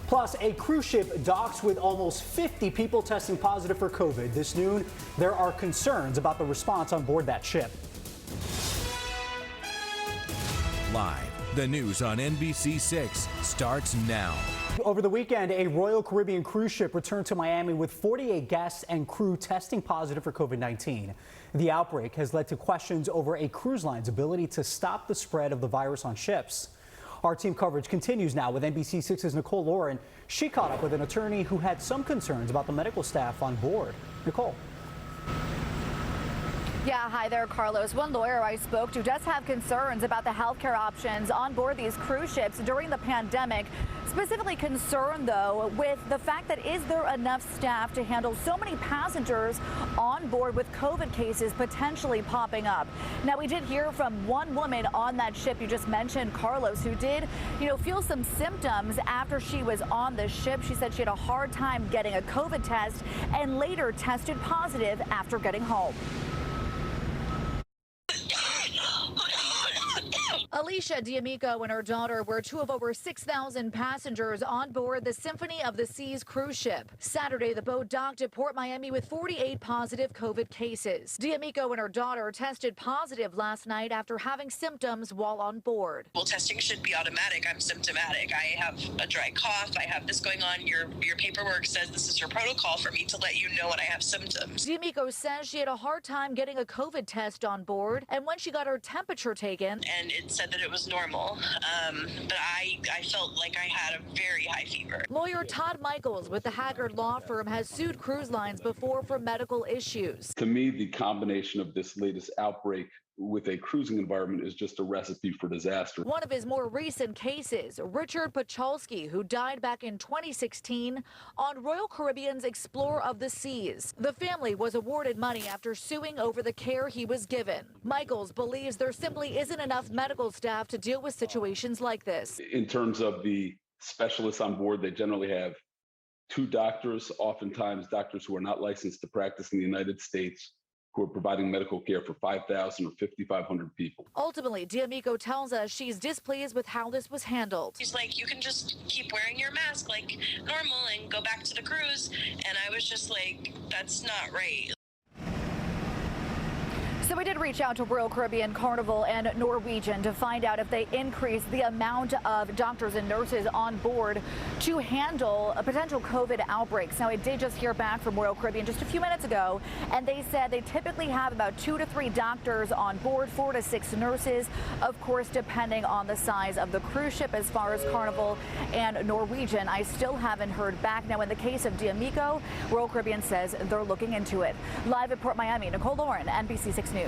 Plus, a cruise ship docks with almost 50 people testing positive for COVID. This noon, there are concerns about the response on board that ship. Live, the news on NBC6 starts now. Over the weekend, a Royal Caribbean cruise ship returned to Miami with 48 guests and crew testing positive for COVID-19. The outbreak has led to questions over a cruise line's ability to stop the spread of the virus on ships. Our team coverage continues now with NBC6's Nicole Lauren. She caught up with an attorney who had some concerns about the medical staff on board. Nicole. Yeah, hi there, Carlos. One lawyer I spoke to does have concerns about the healthcare options on board these cruise ships during the pandemic. Specifically concerned, though, with the fact that is there enough staff to handle so many passengers on board with COVID cases potentially popping up. Now, we did hear from one woman on that ship you just mentioned, Carlos, who did, feel some symptoms after she was on the ship. She said she had a hard time getting a COVID test and later tested positive after getting home. Alicia D'Amico and her daughter were two of over 6,000 passengers on board the Symphony of the Seas cruise ship. Saturday, the boat docked at Port Miami with 48 positive COVID cases. D'Amico and her daughter tested positive last night after having symptoms while on board. Well, testing should be automatic. I'm symptomatic. I have a dry cough. I have this going on. Your paperwork says this is your protocol for me to let you know when I have symptoms. D'Amico says she had a hard time getting a COVID test on board, and when she got her temperature taken, and it said that it was normal, but I felt like I had a very high fever. Lawyer Todd Michaels with the Haggard Law Firm has sued cruise lines before for medical issues. To me, the combination of this latest outbreak with a cruising environment is just a recipe for disaster. One of his more recent cases, Richard Pacholski, who died back in 2016 on Royal Caribbean's Explorer of the Seas. The family was awarded money after suing over the care he was given. Michaels believes there simply isn't enough medical staff to deal with situations like this. In terms of the specialists on board, they generally have 2 doctors, oftentimes doctors who are not licensed to practice in the United States, who are providing medical care for 5,000 or 5,500 people. Ultimately, D'Amico tells us she's displeased with how this was handled. He's like, you can just keep wearing your mask like normal and go back to the cruise. And I was just like, that's not right. So we did reach out to Royal Caribbean, Carnival, and Norwegian to find out if they increase the amount of doctors and nurses on board to handle a potential COVID outbreaks. Now, I did just hear back from Royal Caribbean just a few minutes ago, and they said they typically have about 2 to 3 doctors on board, 4 to 6 nurses, of course, depending on the size of the cruise ship. As far as Carnival and Norwegian, I still haven't heard back. Now, in the case of D'Amico, Royal Caribbean says they're looking into it. Live at Port Miami, Nicole Lauren, NBC6 News.